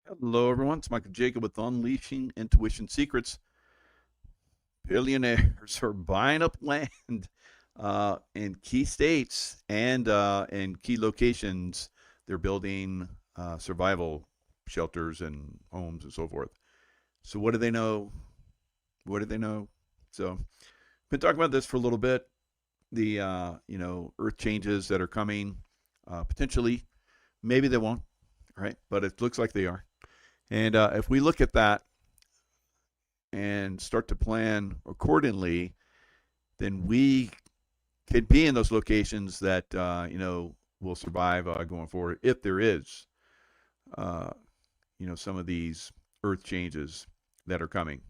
Hello, everyone. It's Michael Jaco with Unleashing Intuition Secrets. Billionaires are buying up land in key states and in key locations. They're building survival shelters and homes and so forth. So, what do they know? What do they know? So, been talking about this for a little bit. The Earth changes that are coming, potentially, maybe they won't, right? But it looks like they are. And if we look at that and start to plan accordingly, then we could be in those locations that will survive going forward if there is uh, some of these earth changes that are coming.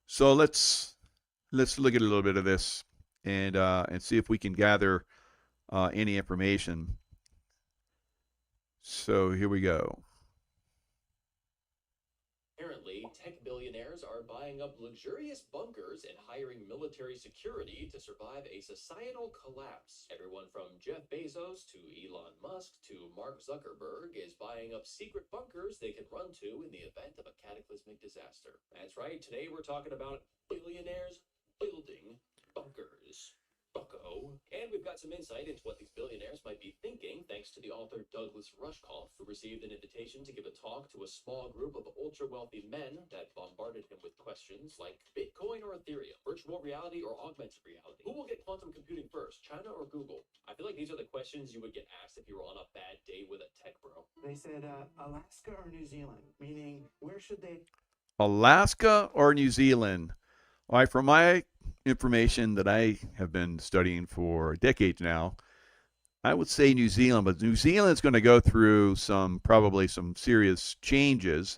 So let's look at a little bit of this and see if we can gather any information. So here we go. Apparently, tech billionaires are buying up luxurious bunkers and hiring military security to survive a societal collapse. Everyone from Jeff Bezos to Elon Musk to Mark Zuckerberg is buying up secret bunkers they can run to in the event of a cataclysmic disaster. That's right, today we're talking about billionaires building bunkers. Bucko. And we've got some insight into what these billionaires might be thinking thanks to the author Douglas Rushkoff, who received an invitation to give a talk to a small group of ultra-wealthy men that bombarded him with questions like Bitcoin or Ethereum, virtual reality or augmented reality. Who will get quantum computing first, China or Google? I feel like these are the questions you would get asked if you were on a bad day with a tech bro. They said Alaska or New Zealand, meaning where should they? Alaska or New Zealand? All right, from my information that I have been studying for decades now, I would say New Zealand, but New Zealand is going to go through probably some serious changes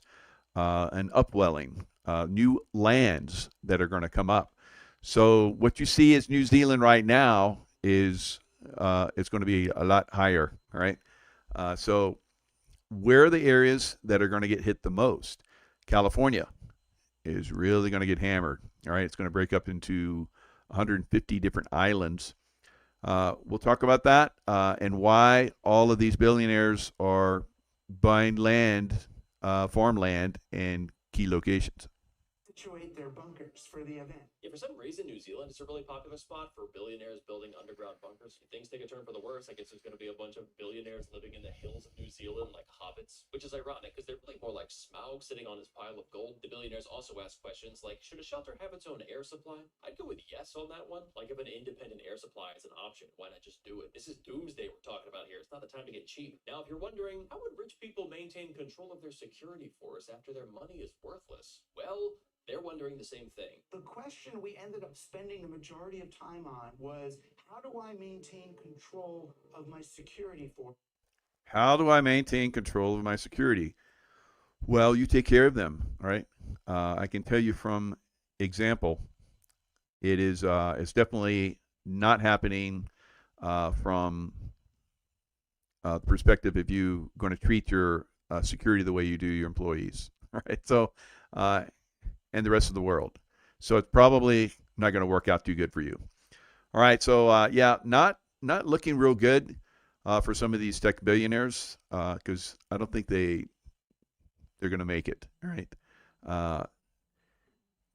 and upwelling, new lands that are going to come up. So what you see is New Zealand right now is it's going to be a lot higher, right? So where are the areas that are going to get hit the most? California is really going to get hammered. All right, it's going to break up into 150 different islands. We'll talk about that and why all of these billionaires are buying land, farmland, in key locations. Situate their bunkers for the event. Yeah, for some reason, New Zealand is a really popular spot for billionaires building underground bunkers. If things take a turn for the worse, I guess there's going to be a bunch of billionaires living in the hills of New Zealand like hobbits, which is ironic because they're really more like Smaug sitting on his pile of gold. The billionaires also ask questions like, should a shelter have its own air supply? I'd go with yes on that one. Like if an independent air supply is an option, why not just do it? This is Doomsday we're talking about here. It's not the time to get cheap. Now, if you're wondering, how would rich people maintain control of their security force after their money is worthless? Well, they're wondering the same thing. The question we ended up spending the majority of time on was, how do I maintain control of my security force? How do I maintain control of my security? Well, you take care of them, all right? I can tell you from example, it's definitely not happening from the perspective if you're going to treat your security the way you do your employees, all right? So, uh, and the rest of the world. So it's probably not going to work out too good for you. All right, so yeah, not looking real good for some of these tech billionaires because I don't think they're going to make it. All right, uh,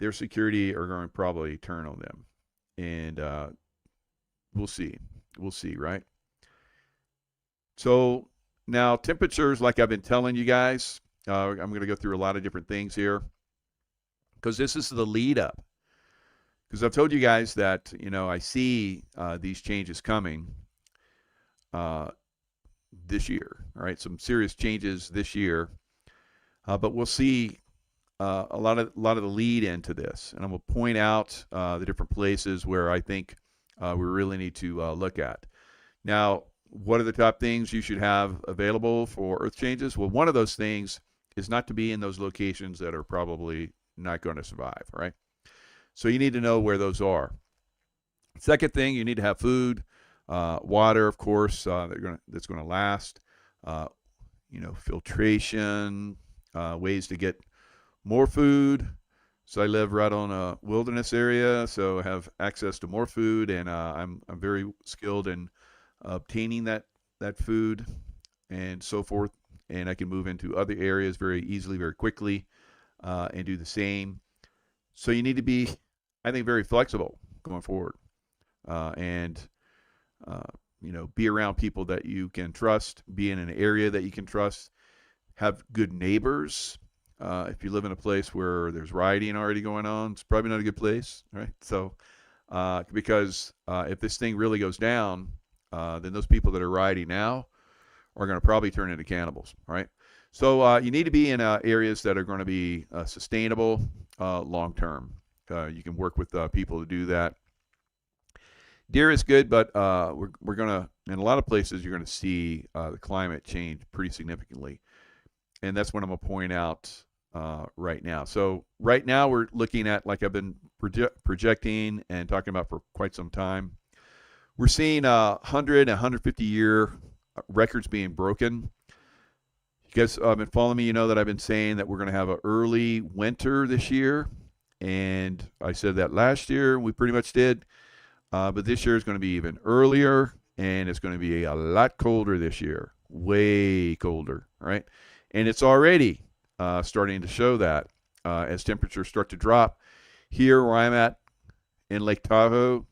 their security are going to probably turn on them, and we'll see. We'll see, right? So now temperatures, like I've been telling you guys, I'm going to go through a lot of different things here because this is the lead up. Because I've told you guys that I see these changes coming uh, this year. All right, some serious changes this year, but we'll see a lot of the lead into this, and I'm going to point out the different places where I think we really need to look at. Now, what are the top things you should have available for Earth changes? Well, one of those things is not to be in those locations that are probably not going to survive. Right. So you need to know where those are. Second thing, you need to have food, water, of course, that's going to last. Uh, Filtration, ways to get more food. So I live right on a wilderness area, so I have access to more food, and I'm very skilled in obtaining that food and so forth. and I can move into other areas very easily, very quickly, and do the same. So you need to be, I think, very flexible going forward, and be around people that you can trust, be in an area that you can trust, have good neighbors. If you live in a place where there's rioting already going on, it's probably not a good place, right? So, because if this thing really goes down, then those people that are rioting now are going to probably turn into cannibals, right? So you need to be in areas that are going to be sustainable long term. You can work with people to do that. Deer is good, but we're going to, in a lot of places, you're going to see the climate change pretty significantly. And that's what I'm going to point out right now. So right now we're looking at, like I've been projecting and talking about for quite some time, we're seeing 100 and 150-year records being broken. You guys have been following me, you know that I've been saying that we're going to have an early winter this year. And I said that last year, we pretty much did. But this year is going to be even earlier, and it's going to be a lot colder this year, way colder, right? And it's already starting to show that as temperatures start to drop. Here where I'm at in Lake Tahoe,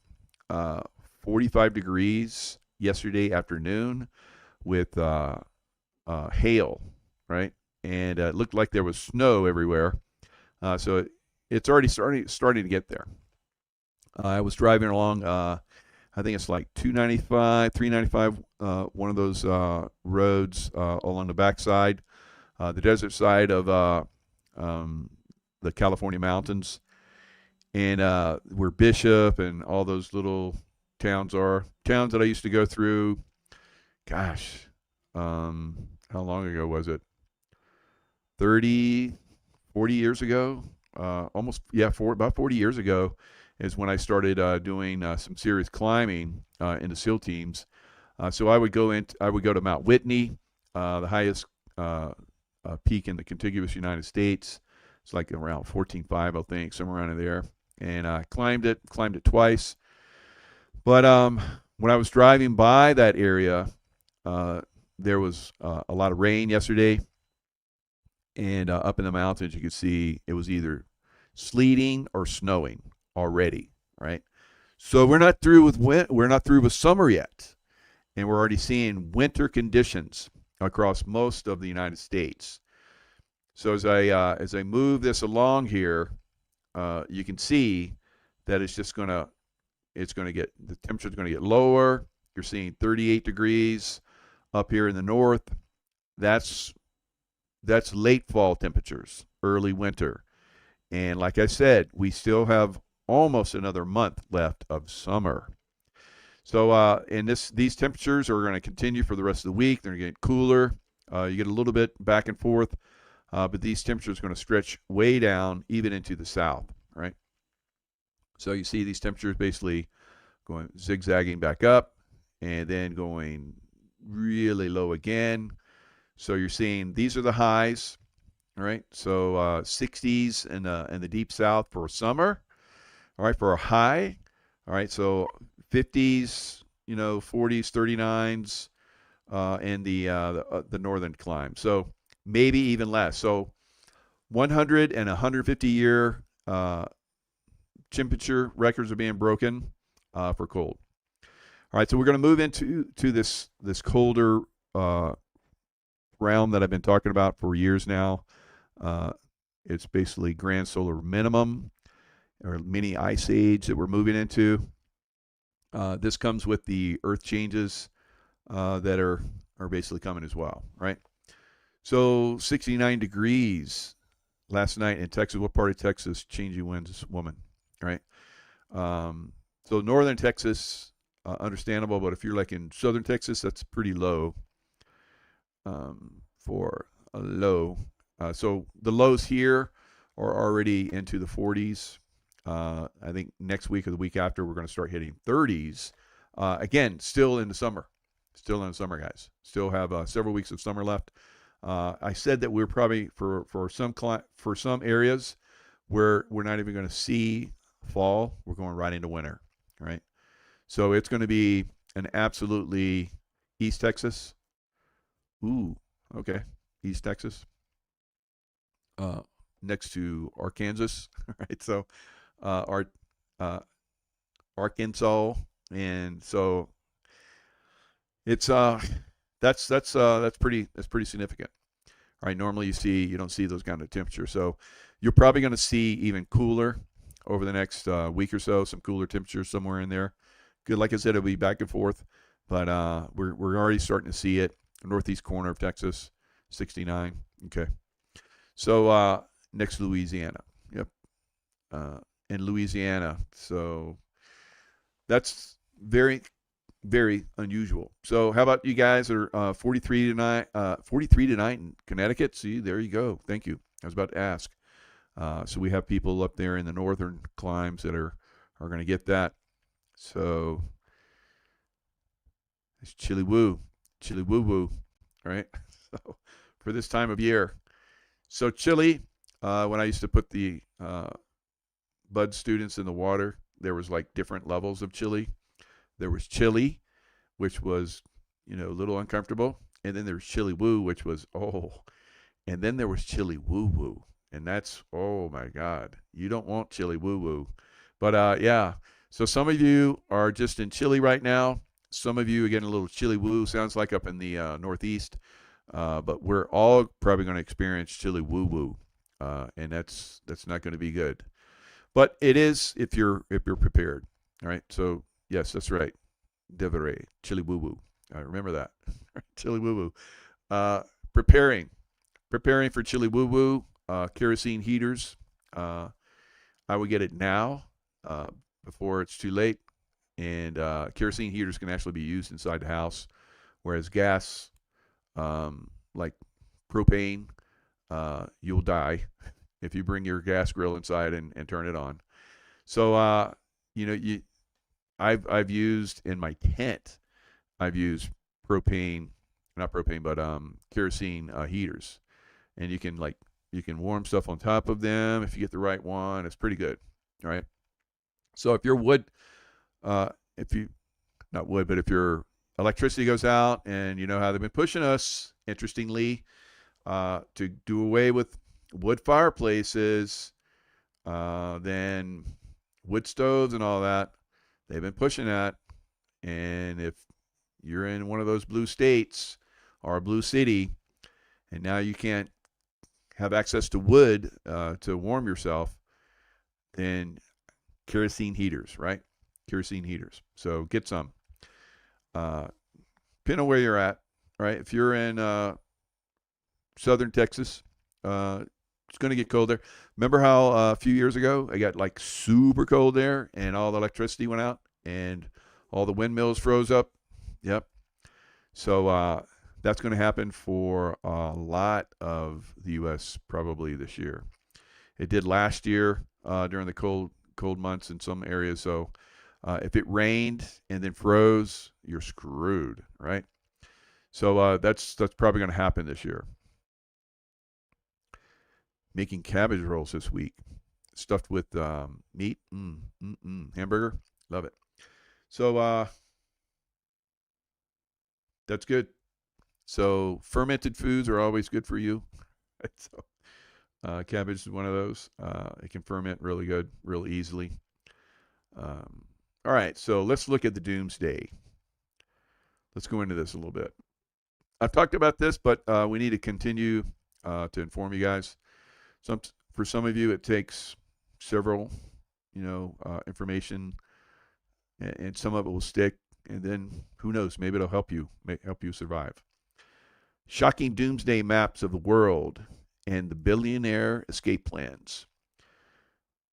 45 degrees yesterday afternoon with hail, right? And it looked like there was snow everywhere. So it's already starting to get there. I was driving along, I think it's like 295, 395, one of those roads along the backside, the desert side of the California mountains, and where Bishop and all those little towns are. Towns that I used to go through, gosh, how long ago was it? 30, 40 years ago? About 40 years ago is when I started doing some serious climbing in the SEAL teams. So I would go to Mount Whitney, the highest peak in the contiguous United States. It's like around 14.5, I think, somewhere around there. And I climbed it twice. But when I was driving by that area, there was a lot of rain yesterday. And up in the mountains, you could see it was either sleeting or snowing already, right? So we're not through with summer yet, and we're already seeing winter conditions across most of the United States. So as I move this along here, you can see that the temperature's going to get lower. You're seeing 38 degrees up here in the north. That's late fall temperatures, early winter. And like I said, we still have almost another month left of summer. So these temperatures are going to continue for the rest of the week. They're going to get cooler. You get a little bit back and forth, but these temperatures are going to stretch way down, even into the south, right? So you see these temperatures basically going zigzagging back up and then going really low again. So you're seeing these are the highs, all right? So 60s in the deep south for summer, all right, for a high, all right? So 50s, 40s, 39s in the northern climb. So maybe even less. So 100 and 150-year temperature records are being broken for cold. All right, so we're going to move into this colder realm that I've been talking about for years now. It's basically grand solar minimum or mini ice age that we're moving into. This comes with the earth changes that are basically coming as well, right? So 69 degrees last night in Texas. What part of Texas changing winds, woman, right? So northern Texas, understandable, but if you're like in southern Texas, that's pretty low for a low. So the lows here are already into the 40s. I think next week or the week after, we're going to start hitting 30s. Again, still in the summer. Still in the summer, guys. Still have several weeks of summer left. I said that we're probably for some areas where we're not even going to see fall. We're going right into winter, right? So it's going to be an absolutely East Texas. Ooh, okay. East Texas, next to Arkansas, right? So, Arkansas, and so it's that's pretty significant, right? Normally you don't see those kind of temperatures, so you're probably going to see even cooler over the next week or so, some cooler temperatures somewhere in there. Good, like I said, it'll be back and forth, but we're already starting to see it. Northeast corner of Texas, 69. Okay, so next Louisiana, yep, in Louisiana, so that's very very unusual. So how about you guys are 43 tonight? 43 tonight in Connecticut. See, there you go. Thank you. I was about to ask. So we have people up there in the northern climes that are going to get that. So it's chilly woo woo, right? So for this time of year. So chili, when I used to put the bud students in the water, there was like different levels of chili. There was chili, which was, a little uncomfortable. And then there was chili woo, which was, and then there was chili woo woo. And that's, oh my God, you don't want chili woo woo. But yeah, so some of you are just in chili right now. Some of you are getting a little chili woo, sounds like up in the Northeast. But we're all probably going to experience chili woo woo. And that's not going to be good. But it is if you're prepared. All right. So yes, that's right. Devere, chili woo woo. I remember that. Chili woo woo. Preparing for chili woo woo. Kerosene heaters. I would get it now before it's too late. And kerosene heaters can actually be used inside the house, whereas gas, like propane, you'll die if you bring your gas grill inside and turn it on. So I've used in my tent, I've used kerosene heaters, and you can warm stuff on top of them if you get the right one. It's pretty good, all right? So if your if your electricity goes out, and you know how they've been pushing us, interestingly, to do away with wood fireplaces, then wood stoves and all that, they've been pushing that. And if you're in one of those blue states or a blue city, and now you can't have access to wood to warm yourself, then kerosene heaters, right? Kerosene heaters. So get some. Depending on where you're at, right? If you're in southern Texas, it's going to get cold there. Remember how a few years ago it got like super cold there, and all the electricity went out, and all the windmills froze up? Yep. So that's going to happen for a lot of the U.S. probably this year. It did last year during the cold months in some areas. So if it rained and then froze, you're screwed, right? So that's probably going to happen this year. Making cabbage rolls this week, stuffed with meat, hamburger, love it. So that's good. So fermented foods are always good for you. So cabbage is one of those. It can ferment really good, real easily. All right, so let's look at the Doomsday. Let's go into this a little bit. I've talked about this, but we need to continue to inform you guys. For some of you, it takes several, information, and some of it will stick, and then who knows? Maybe it'll help you survive. Shocking doomsday maps of the world and the billionaire escape plans.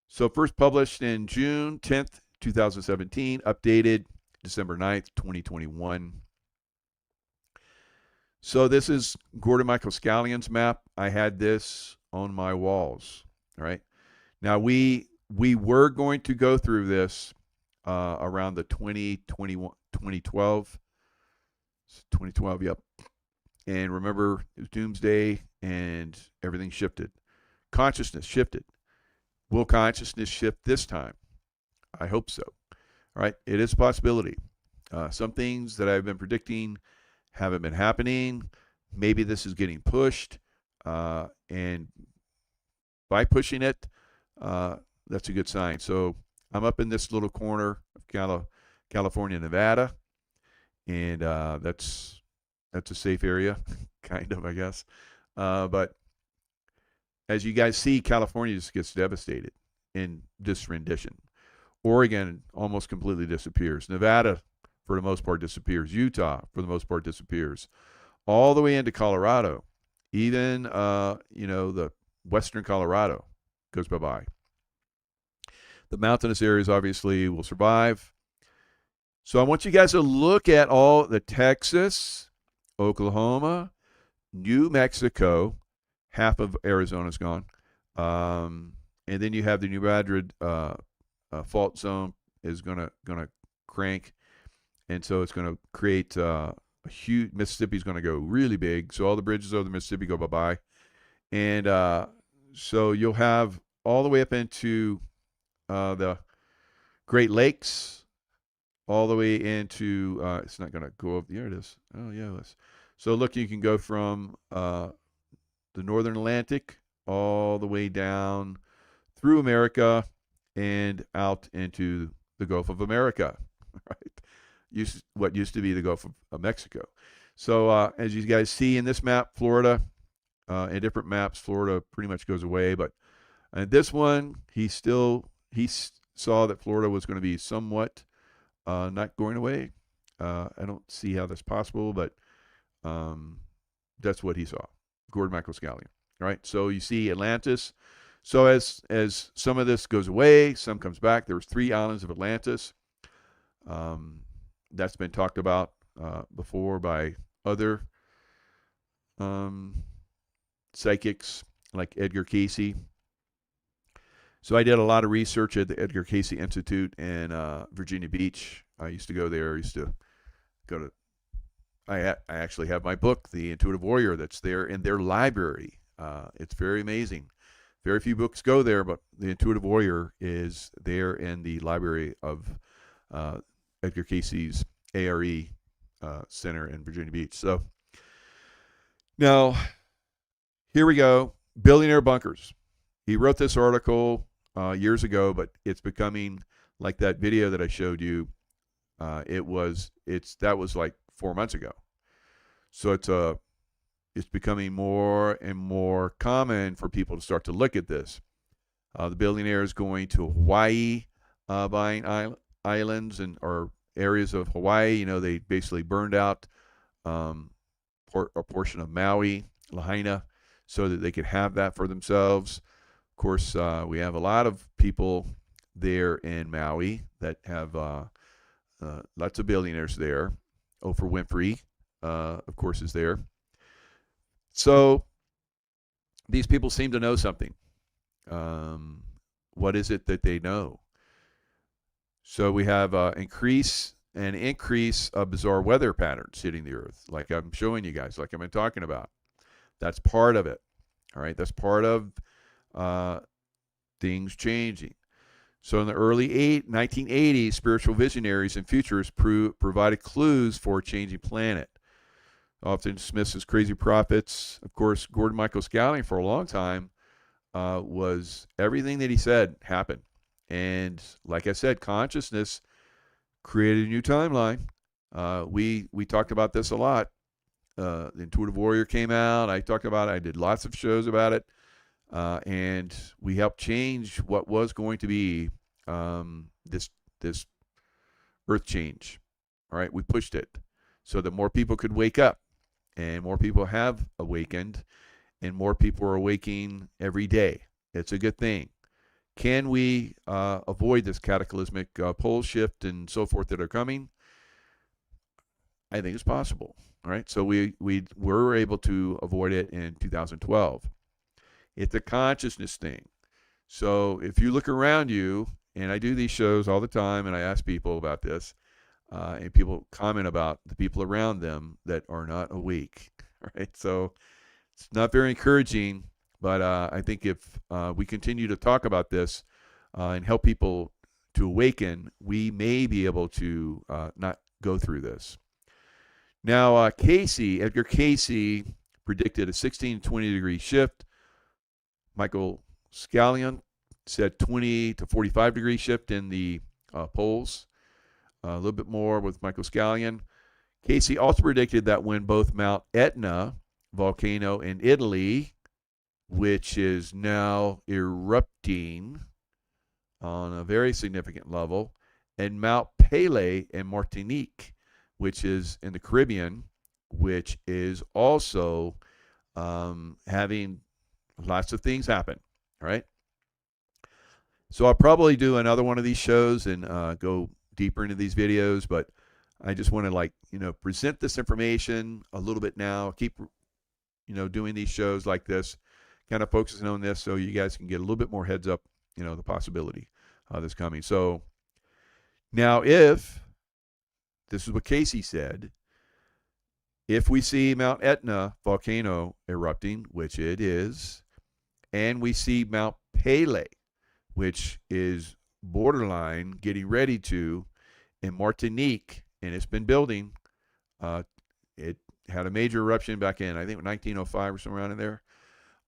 So first published in June 10th, 2017, updated December 9th, 2021. So this is Gordon Michael Scallion's map. I had this on my walls. All right. Now we were going to go through this around the 2012. 2012, yep. And remember, it was Doomsday and everything shifted. Consciousness shifted. Will consciousness shift this time? I hope so. All right. It is a possibility. Some things that I've been predicting haven't been happening, maybe this is getting pushed, and by pushing it, that's a good sign. So I'm up in this little corner of California, Nevada, and that's a safe area, kind of, I guess. But as you guys see, California just gets devastated in this rendition. Oregon almost completely disappears. Nevada, for the most part, disappears. Utah, for the most part, disappears. All the way into Colorado, even the western Colorado goes bye-bye. The mountainous areas obviously will survive. So I want you guys to look at all the Texas, Oklahoma, New Mexico, half of Arizona's gone, and then you have the New Madrid fault zone is gonna crank, and so it's gonna create a huge. Mississippi's gonna go really big, so all the bridges over the Mississippi go bye-bye, and so you'll have all the way up into the Great Lakes, all the way into it's not gonna go over. There it is. Oh yeah, so look, you can go from the northern Atlantic all the way down through America and out into the Gulf of America, right? What used to be the Gulf of Mexico. So as you guys see in this map, Florida, in different maps, Florida pretty much goes away. But this one, he saw that Florida was going to be somewhat not going away. I don't see how that's possible, but that's what he saw. Gordon Michael Scallion, right? So you see Atlantis. So as some of this goes away, some comes back. There was 3 islands of Atlantis. That's been talked about before by other psychics like Edgar Cayce. So I did a lot of research at the Edgar Cayce Institute in Virginia Beach. I used to go there. I used to go to. I actually have my book, The Intuitive Warrior, that's there in their library. It's very amazing. Very few books go there, but The Intuitive Warrior is there in the library of Edgar Cayce's ARE Center in Virginia Beach. So now, here we go. Billionaire bunkers. He wrote this article years ago, but it's becoming like that video that I showed you. That was like 4 months ago. So it's becoming more and more common for people to start to look at this. The billionaire is going to Hawaii, buying islands or areas of Hawaii. They basically burned out a portion of Maui, Lahaina, so that they could have that for themselves. Of course, we have a lot of people there in Maui that have lots of billionaires there. Oprah Winfrey, of course, is there. So these people seem to know something. What is it that they know? So we have increase of bizarre weather patterns hitting the Earth, like I'm showing you guys, like I've been talking about. That's part of it. All right, that's part of things changing. So in the early 1980s, spiritual visionaries and futurists provided clues for a changing planet. Often dismissed as crazy prophets. Of course, Gordon Michael Scallion for a long time was everything that he said happened. And like I said, consciousness created a new timeline. We talked about this a lot. The Intuitive Warrior came out. I talked about it. I did lots of shows about it. And we helped change what was going to be this earth change. All right, we pushed it so that more people could wake up, and more people have awakened, and more people are awaking every day. It's a good thing. Can we avoid this cataclysmic pole shift and so forth that are coming? I think it's possible. All right, so we were able to avoid it in 2012. It's a consciousness thing. So if you look around you, and I do these shows all the time, and I ask people about this, and people comment about the people around them that are not awake. Right? So it's not very encouraging, but I think if we continue to talk about this and help people to awaken, we may be able to not go through this. Now, Edgar Cayce predicted a 16 to 20 degree shift. Michael Scallion said 20 to 45 degree shift in the poles. A little bit more with Michael Scallion. Casey also predicted that when both Mount Etna volcano in Italy, which is now erupting on a very significant level, and Mount Pelée in Martinique, which is in the Caribbean, which is also having lots of things happen, right? So I'll probably do another one of these shows and go deeper into these videos, but I just want to present this information a little bit now, keep, doing these shows like this, kind of focusing on this so you guys can get a little bit more heads up, the possibility that's coming. So now if, this is what Casey said, if we see Mount Etna volcano erupting, which it is, and we see Mount Pelée, which is borderline getting ready to, in Martinique, and it's been building, it had a major eruption back in, I think, 1905 or somewhere around in there.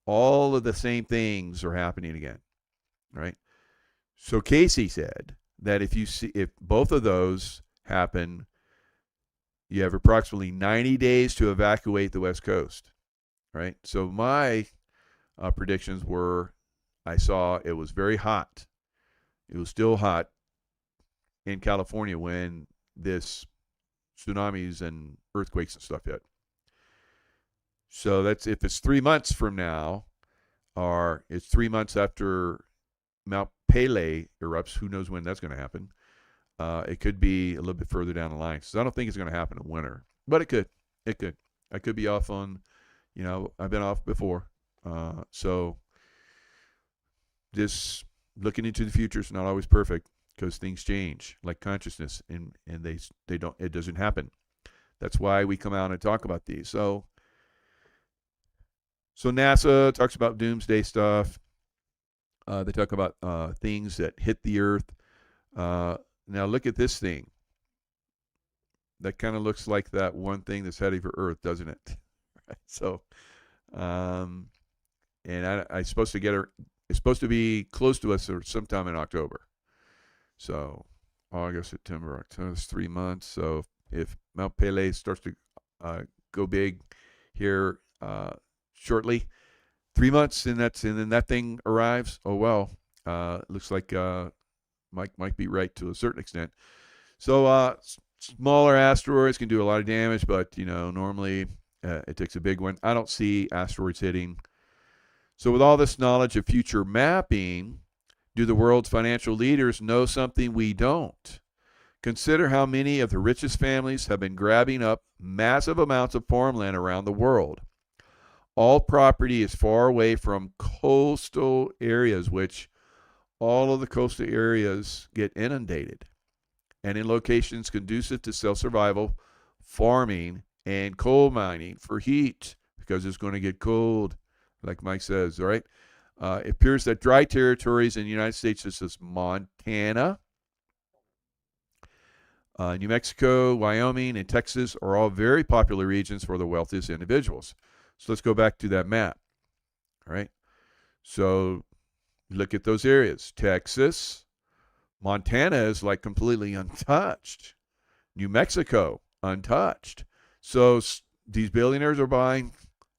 All of the same things are happening again, right? So Casey said that if both of those happen, you have approximately 90 days to evacuate the West Coast, right? So my predictions were, I saw it was very hot. It was still hot in California when this tsunamis and earthquakes and stuff hit. So that's if it's 3 months from now, or it's 3 months after Mount Pelée erupts. Who knows when that's going to happen? It could be a little bit further down the line. So I don't think it's going to happen in winter, but it could. It could. I could be off on, I've been off before. So just looking into the future is not always perfect because things change, like consciousness, and they don't. It doesn't happen. That's why we come out and talk about these. So NASA talks about doomsday stuff. They talk about things that hit the earth. Now look at this thing. That kind of looks like that one thing that's heading for Earth, doesn't it? Right. So, and I supposed to get her. It's supposed to be close to us or sometime in October. So August, September, October, it's 3 months. So if Mount Pelée starts to go big here shortly, 3 months, and then that thing arrives. Oh well, looks like Mike might be right to a certain extent. So smaller asteroids can do a lot of damage, but normally it takes a big one. I don't see asteroids hitting. So with all this knowledge of future mapping, do the world's financial leaders know something we don't? Consider how many of the richest families have been grabbing up massive amounts of farmland around the world. All property is far away from coastal areas, which all of the coastal areas get inundated, and in locations conducive to self-survival, farming, and coal mining for heat, because it's going to get cold, like Mike says, all right? It appears that dry territories in the United States, such as Montana, New Mexico, Wyoming, and Texas, are all very popular regions for the wealthiest individuals. So let's go back to that map, all right? So look at those areas. Texas, Montana is like completely untouched. New Mexico, untouched. So these billionaires are buying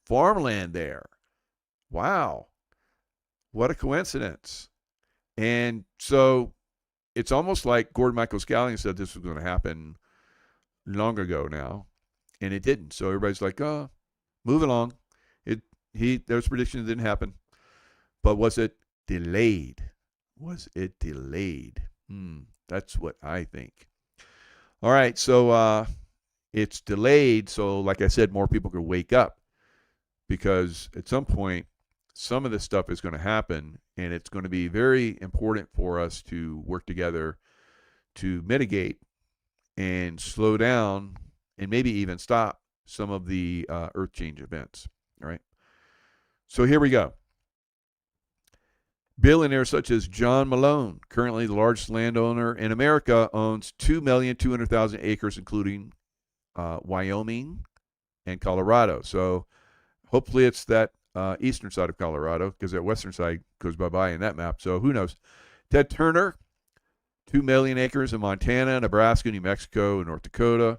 farmland there. Wow. What a coincidence. And so it's almost like Gordon Michael Scallion said this was going to happen long ago now, and it didn't. So everybody's like, oh, move along. Those predictions didn't happen. But was it delayed? Was it delayed? That's what I think. All right, so it's delayed. So like I said, more people could wake up, because at some point, some of this stuff is going to happen, and it's going to be very important for us to work together to mitigate and slow down and maybe even stop some of the earth change events. All right. So here we go. Billionaires such as John Malone, currently the largest landowner in America, owns 2,200,000 acres, including Wyoming and Colorado. So Hopefully it's that eastern side of Colorado, because that western side goes bye-bye in that map. So who knows? Ted Turner, 2 million acres in Montana, Nebraska, New Mexico, and North Dakota,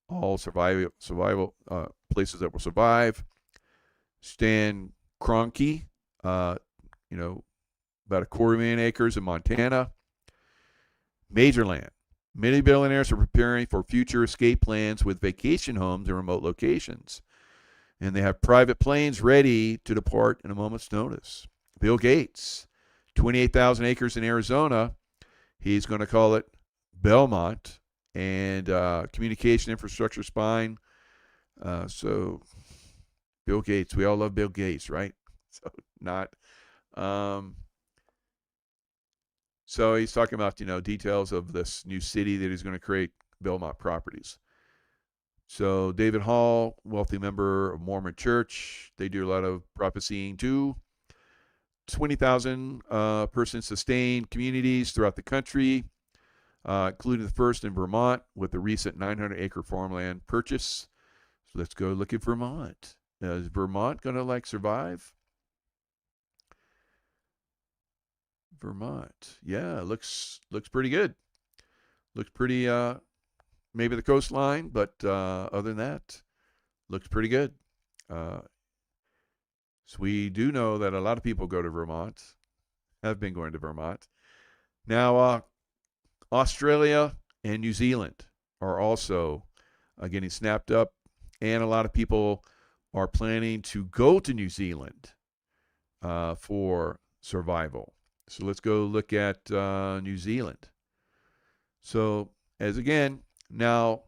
all survival places that will survive. Stan Kroenke, about 250,000 acres in Montana. Major land. Many billionaires are preparing for future escape plans with vacation homes in remote locations. And they have private planes ready to depart in a moment's notice. Bill Gates, 28,000 acres in Arizona. He's going to call it Belmont, and communication infrastructure spine. So Bill Gates, we all love Bill Gates, right? So not. So he's talking about, details of this new city that he's going to create, Belmont Properties. So David Hall, wealthy member of Mormon Church, they do a lot of prophesying too. 20,000 person sustained communities throughout the country, including the first in Vermont with the recent 900-acre farmland purchase. So let's go look at Vermont. Is Vermont going to survive? Vermont. Yeah, looks pretty good. Looks pretty, maybe the coastline, but other than that, looks pretty good. So we do know that a lot of people go to Vermont, have been going to Vermont. Now, Australia and New Zealand are also getting snapped up, and a lot of people are planning to go to New Zealand for survival. So let's go look at New Zealand. So now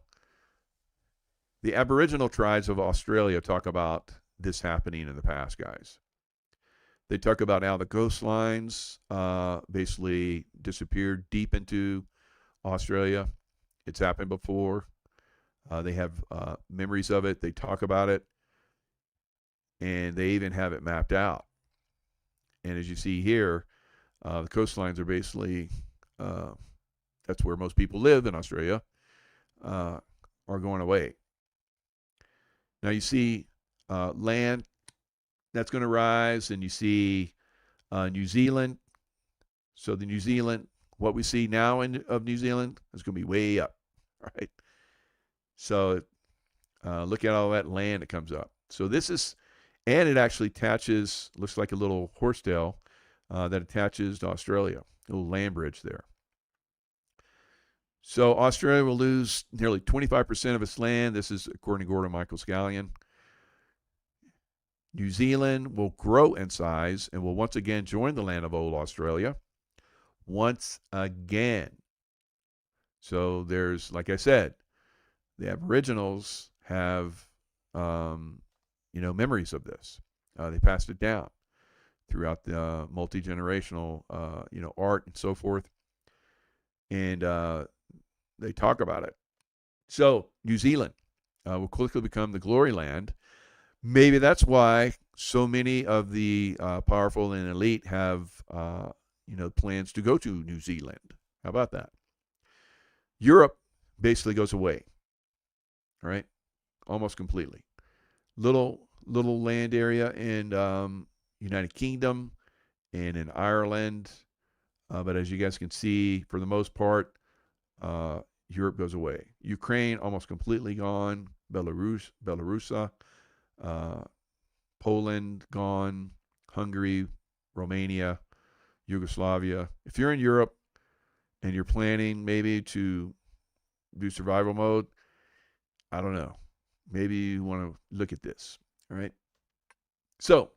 the Aboriginal tribes of Australia talk about this happening in the past, guys. They talk about how the coastlines basically disappeared deep into Australia. It's happened before. They have memories of it. They talk about it. And they even have it mapped out. And as you see here, the coastlines are basically, that's where most people live in Australia, are going away. Now you see land that's going to rise, and you see New Zealand. So the New Zealand, what we see now of New Zealand is going to be way up, right? So look at all that land that comes up. So this is, and it actually attaches, looks like a little horsetail that attaches to Australia, a little land bridge there. So Australia will lose nearly 25% of its land. This is according to Gordon Michael Scallion. New Zealand will grow in size and will once again join the land of old Australia. Once again. So there's, like I said, the Aboriginals have, memories of this. They passed it down throughout the multi-generational, art and so forth. And they talk about it. So New Zealand will quickly become the glory land. Maybe that's why so many of the powerful and elite have, plans to go to New Zealand. How about that? Europe basically goes away, right? Almost completely. Little land area in United Kingdom and in Ireland. But as you guys can see, for the most part, Europe goes away. Ukraine almost completely gone. Belarusia, Poland gone. Hungary, Romania, Yugoslavia. If you're in Europe and you're planning maybe to do survival mode, I don't know. Maybe you want to look at this. All right. So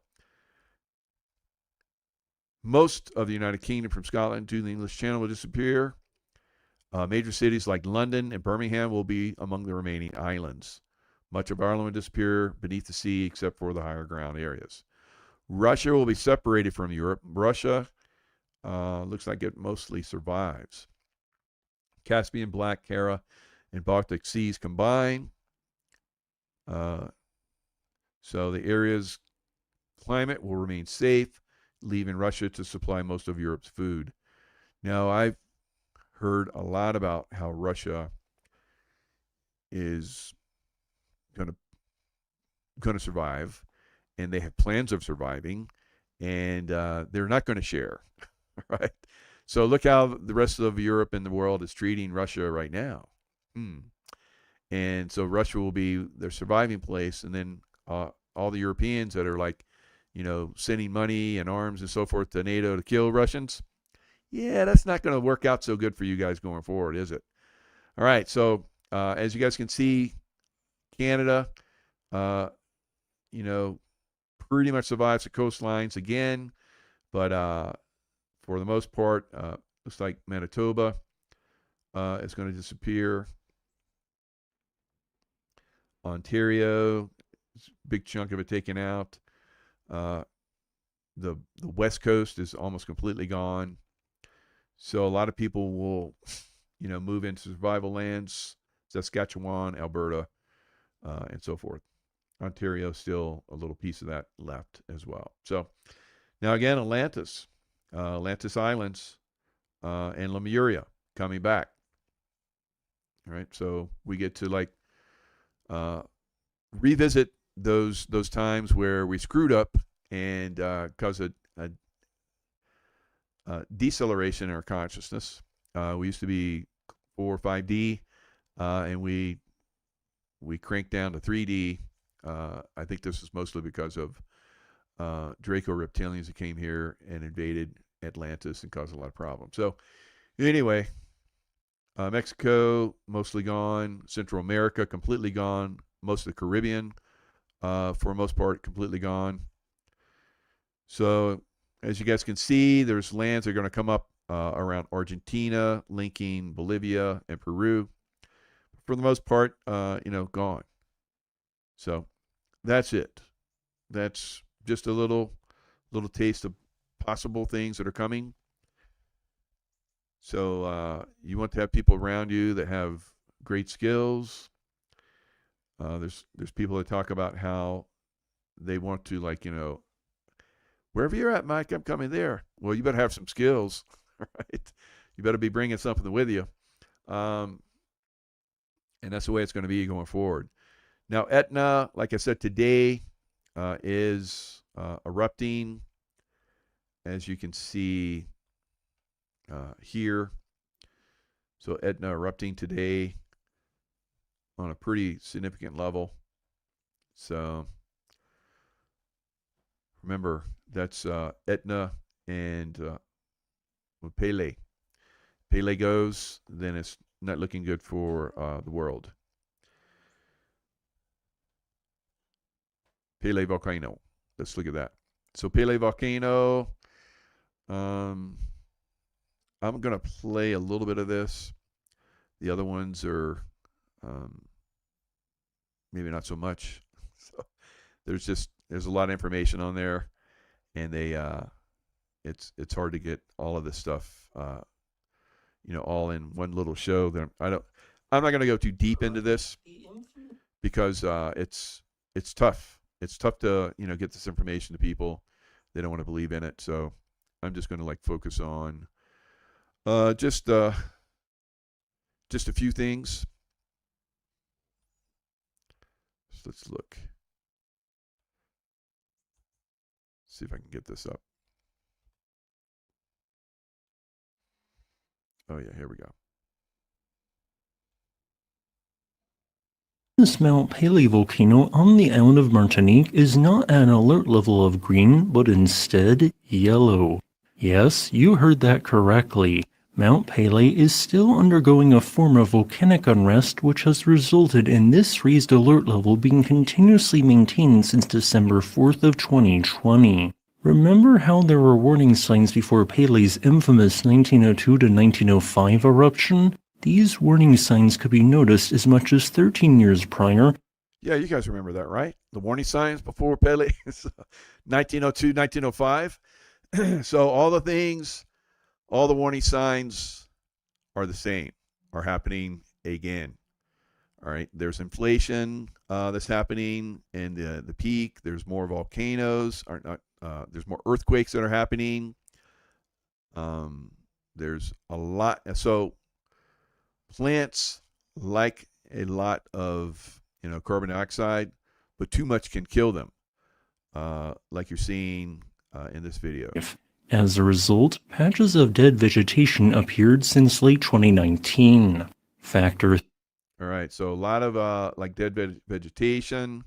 most of the United Kingdom from Scotland to the English Channel will disappear. Major cities like London and Birmingham will be among the remaining islands. Much of Ireland will disappear beneath the sea except for the higher ground areas. Russia will be separated from Europe. Russia looks like it mostly survives. Caspian, Black, Kara, and Baltic seas combine. So the area's climate will remain safe, leaving Russia to supply most of Europe's food. Now, I've heard a lot about how Russia is going to survive, and they have plans of surviving, and they're not going to share, right? So look how the rest of Europe and the world is treating Russia right now. And so Russia will be their surviving place, and then all the Europeans that are like, sending money and arms and so forth to NATO to kill Russians. Yeah, that's not going to work out so good for you guys going forward, is it? All right, so as you guys can see, Canada, pretty much survives the coastlines again, but for the most part, looks like Manitoba is going to disappear. Ontario, big chunk of it taken out. The West Coast is almost completely gone. So a lot of people will, move into survival lands, Saskatchewan, Alberta, and so forth. Ontario still a little piece of that left as well. So now again, Atlantis Islands, and Lemuria coming back. All right, so we get to revisit those times where we screwed up and caused a deceleration in our consciousness. We used to be 4 or 5D, and we cranked down to 3D. I think this is mostly because of Draco reptilians that came here and invaded Atlantis and caused a lot of problems. So anyway, Mexico mostly gone, Central America completely gone, most of the Caribbean for the most part completely gone. So as you guys can see, there's lands that are going to come up around Argentina, linking Bolivia and Peru. For the most part, gone. So that's it. That's just a little taste of possible things that are coming. So you want to have people around you that have great skills. There's people that talk about how they want to wherever you're at, Mike, I'm coming there. Well, you better have some skills, right? You better be bringing something with you. And that's the way it's going to be going forward. Now, Etna, like I said, today is erupting, as you can see here. So Etna erupting today on a pretty significant level. So remember, that's Etna and when Pele goes, then it's not looking good for the world. Pele volcano. Let's look at that. So Pele volcano. I'm going to play a little bit of this. The other ones are maybe not so much. So there's a lot of information on there, and it's hard to get all of this stuff all in one little show. I'm not going to go too deep into this because it's tough. It's tough to get this information to people. They don't want to believe in it. So I'm just going to focus on just a few things. So let's look. See if I can get this up. Oh yeah, here we go. This Mount Pelee volcano on the island of Martinique is not at an alert level of green, but instead yellow. Yes, you heard that correctly. Mount Pelee is still undergoing a form of volcanic unrest which has resulted in this raised alert level being continuously maintained since December 4th of 2020. Remember how there were warning signs before Pelee's infamous 1902 to 1905 eruption? These warning signs could be noticed as much as 13 years prior. Yeah, you guys remember that, right? The warning signs before Pele, 1902, 1905. So all the warning signs are the same, are happening again. All right, there's inflation that's happening in the peak. There's more volcanoes, there's more earthquakes that are happening. There's a lot. So plants like a lot of carbon dioxide, but too much can kill them. like you're seeing in this video. As a result, patches of dead vegetation appeared since late 2019. Factor All right, so a lot of like dead vegetation,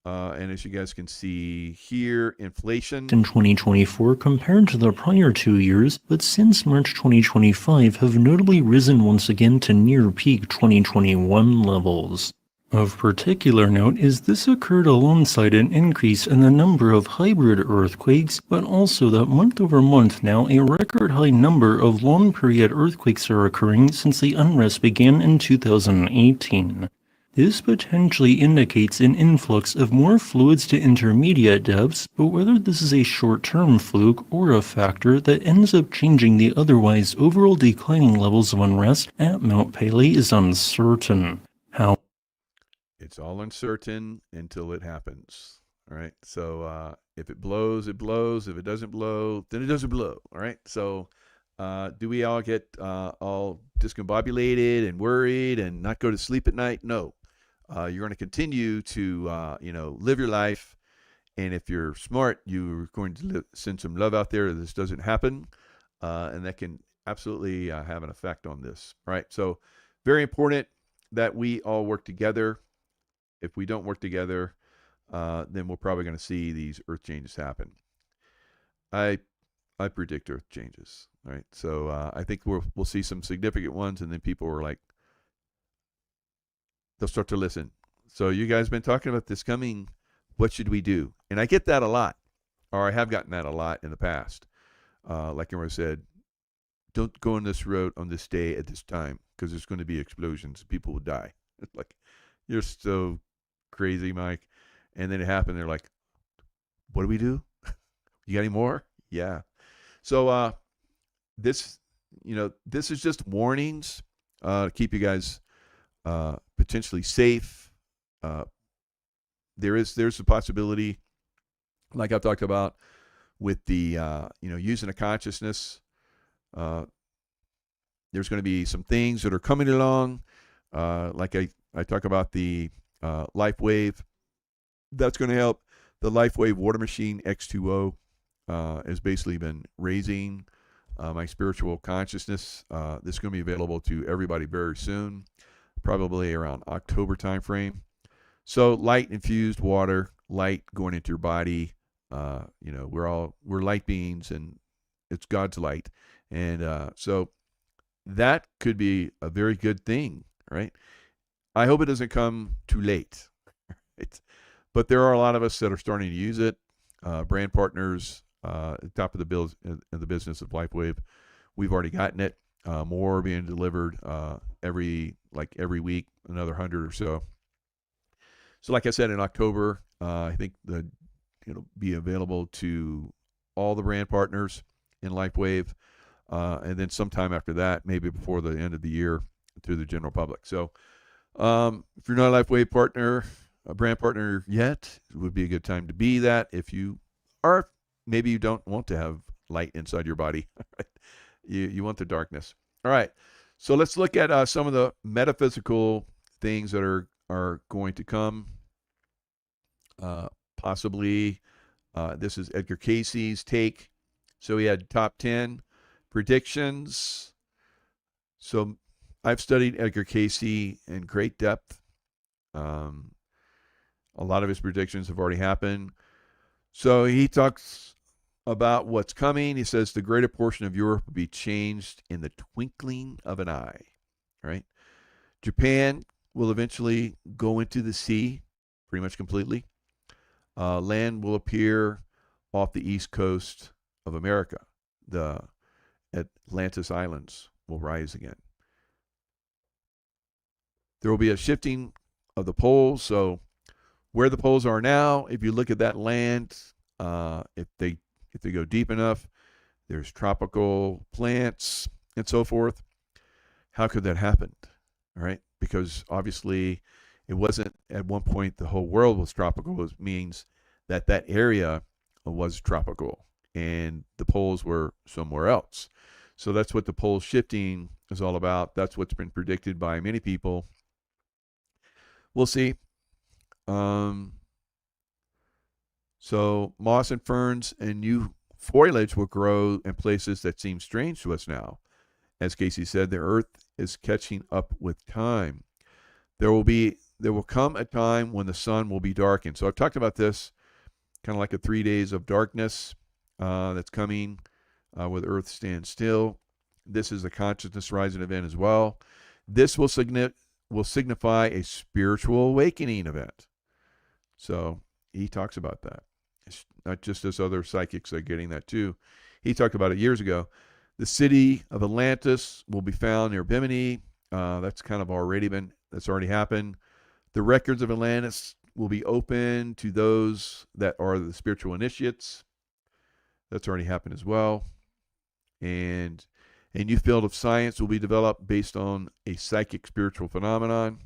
and as you guys can see here, inflation. in 2024 compared to the prior 2 years, but since March 2025 have notably risen once again to near peak 2021 levels. Of particular note is this occurred alongside an increase in the number of hybrid earthquakes, but also that month over month now a record high number of long period earthquakes are occurring since the unrest began in 2018. This potentially indicates an influx of more fluids to intermediate depths, but whether this is a short-term fluke or a factor that ends up changing the otherwise overall declining levels of unrest at Mount Pelee is uncertain. It's all uncertain until it happens. All right. So if it blows, it blows. If it doesn't blow, then it doesn't blow. All right. So do we all get all discombobulated and worried and not go to sleep at night? No. You're going to continue to live your life. And if you're smart, you're going to send some love out there that this doesn't happen. And that can absolutely have an effect on this. All right. So very important that we all work together. If we don't work together, then we're probably going to see these earth changes happen. I predict earth changes. All right. So I think we'll see some significant ones, and then people are like, they'll start to listen. So you guys been talking about this coming. What should we do? And I get that a lot, or I have gotten that a lot in the past. Like everyone said, don't go on this road on this day at this time because there's going to be explosions. People will die. It's like, you're so crazy, Mike. And then it happened. They're like, what do we do? You got any more? Yeah. So this is just warnings to keep you guys potentially safe. There's a possibility, like I've talked about, with the using a consciousness. There's going to be some things that are coming along, like I talk about the LifeWave. That's going to help. The LifeWave water machine X2O has basically been raising my spiritual consciousness. This is going to be available to everybody very soon, probably around October timeframe. So light infused water, light going into your body. We're light beings, and it's God's light, and so that could be a very good thing, right? I hope it doesn't come too late. Right? But there are a lot of us that are starting to use it. Brand partners, at the top of the bills in the business of LifeWave, we've already gotten it. More being delivered every week, another 100 or so. So, like I said, in October, I think it'll be available to all the brand partners in LifeWave, and then sometime after that, maybe before the end of the year, to the general public. So, if you're not a LifeWave partner, a brand partner yet, it would be a good time to be that. If you are, maybe you don't want to have light inside your body. You want the darkness. All right. So let's look at some of the metaphysical things that are going to come. Possibly, this is Edgar Cayce's take. So he had top 10 predictions. So I've studied Edgar Cayce in great depth. A lot of his predictions have already happened. So he talks about what's coming. He says the greater portion of Europe will be changed in the twinkling of an eye. Right? Japan will eventually go into the sea pretty much completely. Land will appear off the east coast of America. The Atlantis Islands will rise again. There will be a shifting of the poles. So where the poles are now, if you look at that land, if they go deep enough, there's tropical plants and so forth. How could that happen? All right, because obviously it wasn't at one point the whole world was tropical. It means that area was tropical and the poles were somewhere else. So that's what the pole shifting is all about. That's what's been predicted by many people. We'll see. So So moss and ferns and new foliage will grow in places that seem strange to us now. As Casey said, the earth is catching up with time. There will come a time when the sun will be darkened. So I've talked about this, kind of like a 3 days of darkness that's coming where the earth stands still. This is a consciousness rising event as well. This will signify a spiritual awakening event. So he talks about that. It's not just as other psychics are getting that too. He talked about it years ago. The city of Atlantis will be found near Bimini. That's already happened. The records of Atlantis will be open to those that are the spiritual initiates. That's already happened as well. And a new field of science will be developed based on a psychic spiritual phenomenon.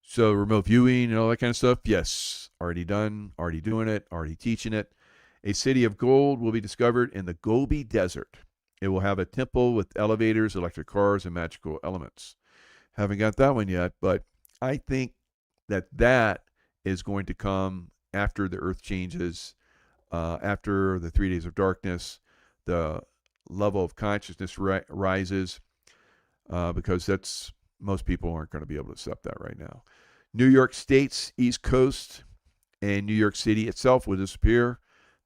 So remote viewing and all that kind of stuff, yes, already done, already doing it, already teaching it. A city of gold will be discovered in the Gobi Desert. It will have a temple with elevators, electric cars, and magical elements. Haven't got that one yet, but I think that is going to come after the earth changes, after the 3 days of darkness, the level of consciousness rises, because most people aren't going to be able to accept that right now. New York State's East Coast and New York City itself will disappear.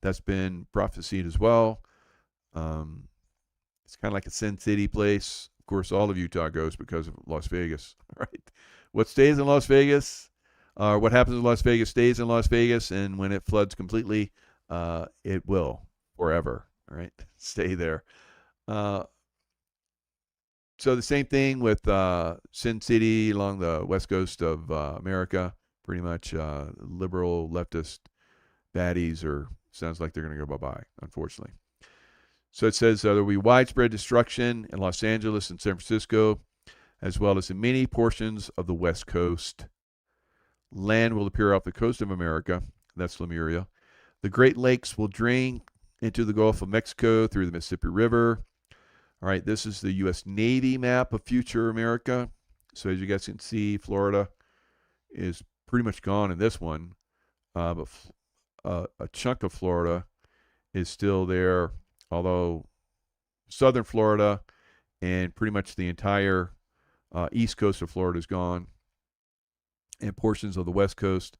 That's been prophesied as well. It's kind of like a Sin City place. Of course, all of Utah goes because of Las Vegas, right? What stays in Las Vegas, what happens in Las Vegas stays in Las Vegas, and when it floods completely, it will forever, right? Stay there. So the same thing with Sin City along the west coast of America. Pretty much liberal leftist baddies sounds like they're going to go bye-bye, unfortunately. So it says there will be widespread destruction in Los Angeles and San Francisco, as well as in many portions of the west coast. Land will appear off the coast of America. That's Lemuria. The Great Lakes will drain into the Gulf of Mexico through the Mississippi River. All right, this is the U.S. Navy map of future America. So as you guys can see, Florida is pretty much gone in this one. But a chunk of Florida is still there, although southern Florida and pretty much the entire east coast of Florida is gone, and portions of the west coast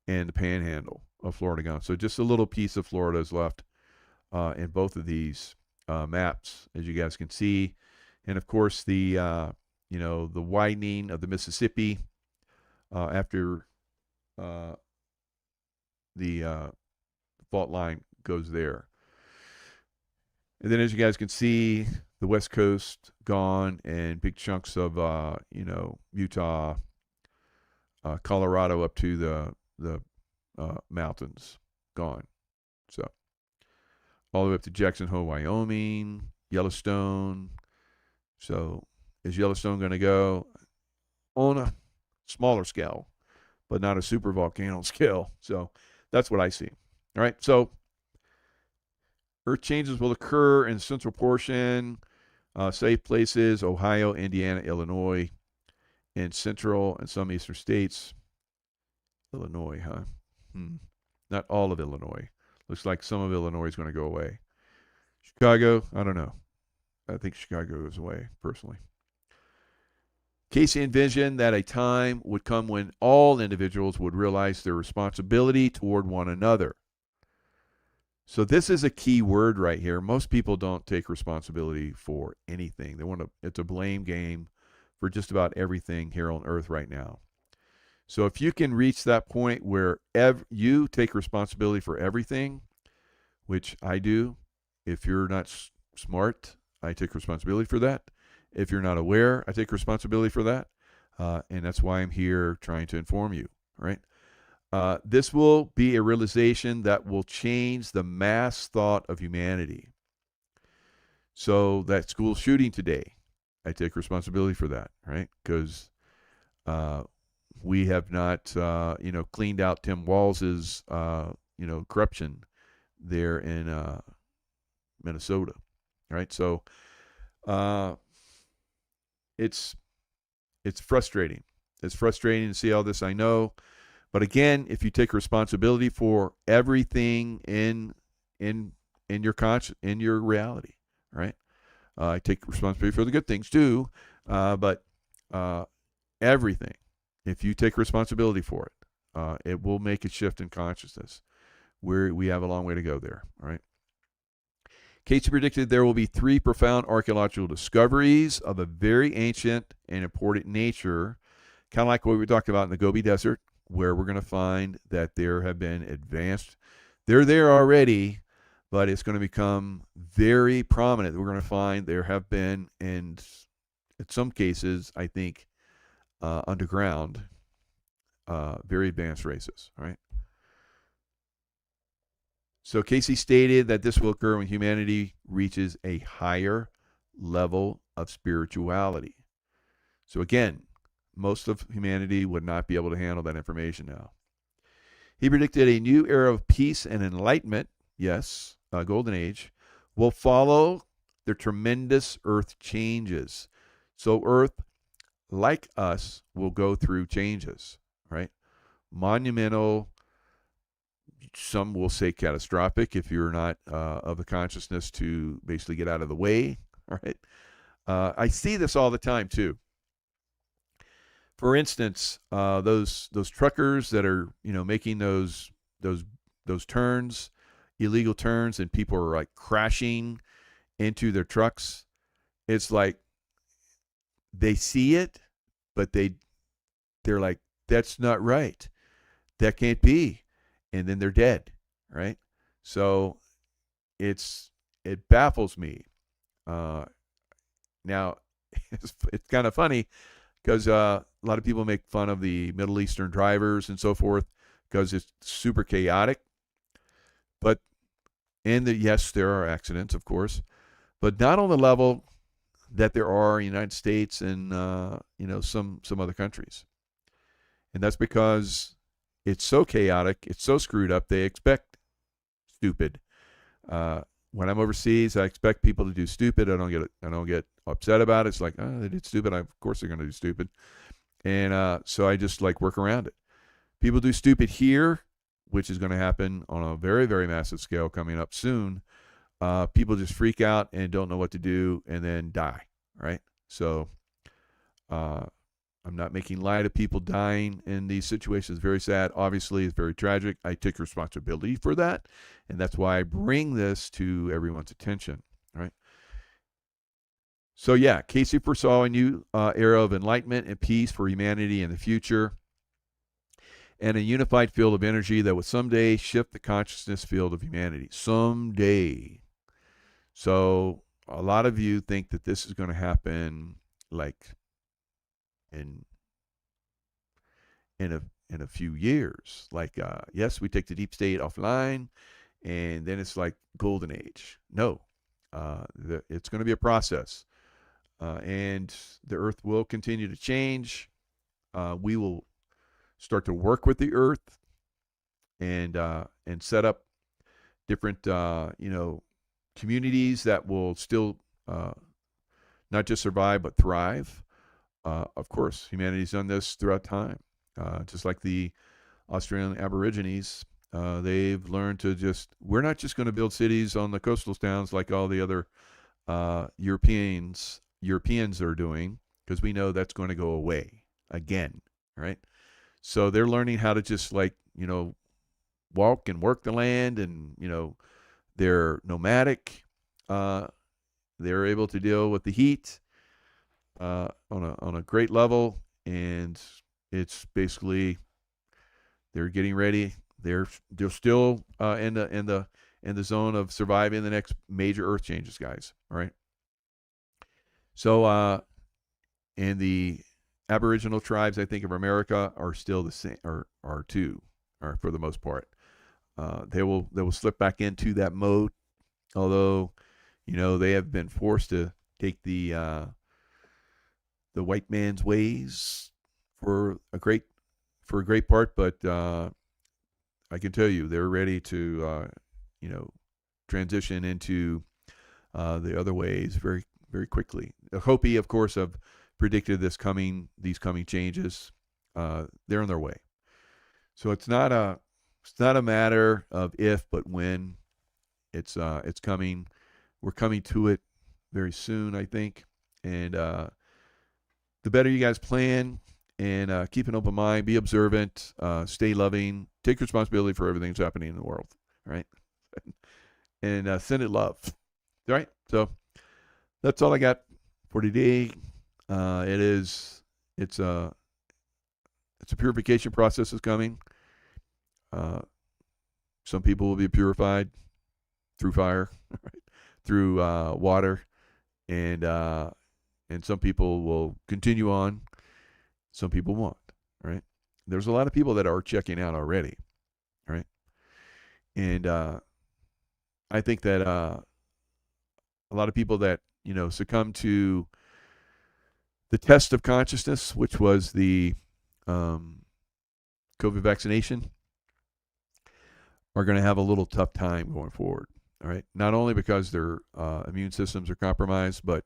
and the panhandle of Florida gone. So just a little piece of Florida is left in both of these maps, as you guys can see. And of course, the widening of the Mississippi after the fault line goes there. And then, as you guys can see, the west coast gone, and big chunks of Utah, Colorado up to the mountains gone. So all the way up to Jackson Hole, Wyoming, Yellowstone. So is Yellowstone going to go on a smaller scale, but not a super volcano scale? So that's what I see. All right. So earth changes will occur in the central portion, safe places, Ohio, Indiana, Illinois, and central and some eastern states. Illinois, huh? Not all of Illinois. Looks like some of Illinois is going to go away. Chicago, I don't know. I think Chicago goes away, personally. Casey envisioned that a time would come when all individuals would realize their responsibility toward one another. So this is a key word right here. Most people don't take responsibility for anything. It's a blame game for just about everything here on earth right now. So if you can reach that point where you take responsibility for everything, which I do, if you're not smart, I take responsibility for that. If you're not aware, I take responsibility for that. And that's why I'm here trying to inform you, right? This will be a realization that will change the mass thought of humanity. So that school shooting today, I take responsibility for that, right? Because we have not, cleaned out Tim Walls's, corruption there in Minnesota, right? So it's frustrating. It's frustrating to see all this. I know, But again, if you take responsibility for everything in your reality, right? I take responsibility for the good things too, but everything. If you take responsibility for it, it will make a shift in consciousness. We have a long way to go there. All right. Casey predicted there will be 3 profound archaeological discoveries of a very ancient and important nature, kind of like what we talked about in the Gobi Desert, where we're going to find that there have been advanced, they're there already, but it's going to become very prominent. We're going to find there have been, and in some cases, I think, underground, very advanced races, right? So Casey stated that this will occur when humanity reaches a higher level of spirituality. So again, most of humanity would not be able to handle that information now. He predicted a new era of peace and enlightenment, yes, a golden age, will follow the tremendous earth changes. So earth, like us, will go through changes, right? Monumental, some will say catastrophic if you're not of the consciousness to basically get out of the way, right? I see this all the time too. For instance, those truckers that are making those turns, illegal turns, and people are like crashing into their trucks. It's like they see it, but they're like, that's not right. That can't be. And then they're dead, right? So it baffles me. Now, it's kind of funny because a lot of people make fun of the Middle Eastern drivers and so forth because it's super chaotic. But, yes, there are accidents, of course, but not on the level that there are in the United States and, some other countries. And that's because it's so chaotic, it's so screwed up, they expect stupid. When I'm overseas, I expect people to do stupid. I don't get upset about it. It's like, oh, they did stupid. Of course they're going to do stupid. And so I just like work around it. People do stupid here, which is going to happen on a very, very massive scale coming up soon. People just freak out and don't know what to do and then die, right? So I'm not making light of people dying in these situations. Very sad. Obviously, it's very tragic. I take responsibility for that, and that's why I bring this to everyone's attention, right? So, yeah, Casey foresaw a new era of enlightenment and peace for humanity in the future, and a unified field of energy that would someday shift the consciousness field of humanity. Someday. So, a lot of you think that this is going to happen like in a few years. Like, yes, we take the deep state offline, and then it's like golden age. No, it's going to be a process, and the earth will continue to change. We will start to work with the earth and set up different communities that will still not just survive but thrive. Of course, humanity's done this throughout time. Just like the Australian Aborigines, they've learned to we're not just going to build cities on the coastal towns like all the other Europeans are doing, because we know that's going to go away again, right? So they're learning how to just walk and work the land, and they're nomadic. They're able to deal with the heat on a great level, and it's basically they're getting ready. They're still in the zone of surviving the next major earth changes, guys. All right. So and the Aboriginal tribes, I think, of America are still the same, or for the most part. They will slip back into that mode, although they have been forced to take the white man's ways for a great part, but I can tell you they're ready to transition into the other ways very, very quickly. Hopi, of course, have predicted these coming changes. They're on their way. So it's not a matter of if, but when. It's coming. We're coming to it very soon, I think. And the better you guys plan and keep an open mind, be observant, stay loving, take responsibility for everything that's happening in the world, right? And send it love. All right? So that's all I got for today. It's a purification process is coming. Some people will be purified through fire, right? Through water, and some people will continue on. Some people won't, right? There's a lot of people that are checking out already, right? And I think that a lot of people that succumb to the test of consciousness, which was the COVID vaccination, are going to have a little tough time going forward. All right, not only because their immune systems are compromised, but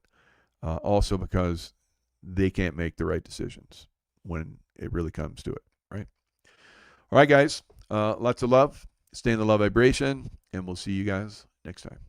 also because they can't make the right decisions when it really comes to it. Right. All right, guys. Lots of love. Stay in the love vibration, and we'll see you guys next time.